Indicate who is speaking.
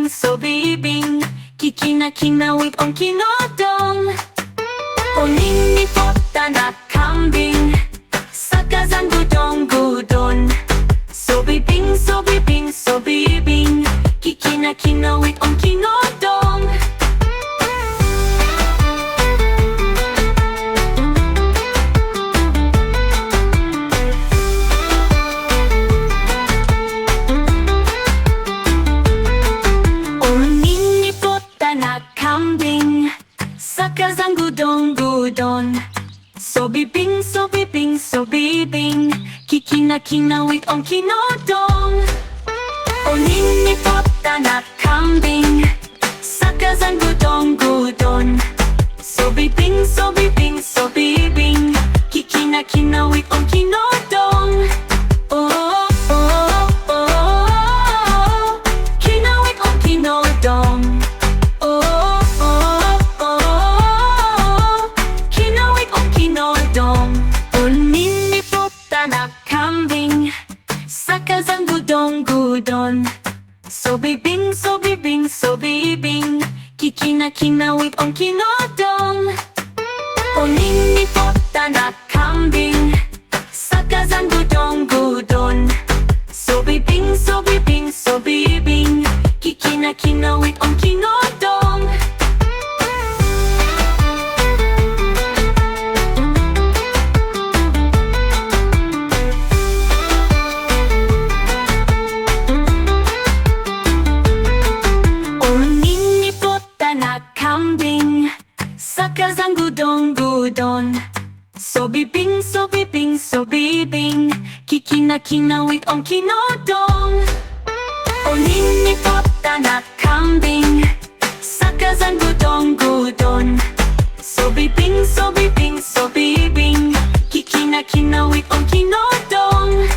Speaker 1: sobibing, kikinakina with onkinodong. Onini po tanak kambing, sakazan gudon. Sobibing, kikinakina with onkinodong. Onini po tanak kambing, sakazan gudon. Sobibing, kikinakina with onkinodong. Onini po tanak kambing, sakazan gudon. Sobibing, kikinakina with onkinodong. Oh, oh, oh, kina with onkinodong. Oh, oh, oh, kina with onkinodong. Onini po tanak kambing, sakazan gudon. Sobibing, kikinakina with onkinodong. Onini po tanak kambing, sakazan gudon. Sobibing, kikinakina with onkinodong. Onini po tanak kambing, sakazan gudon. Sobibing, kikinakina with onkinodong. Onini po tanak kambing, sakazan gudon. Sobibing, kikinakina with onkinodong.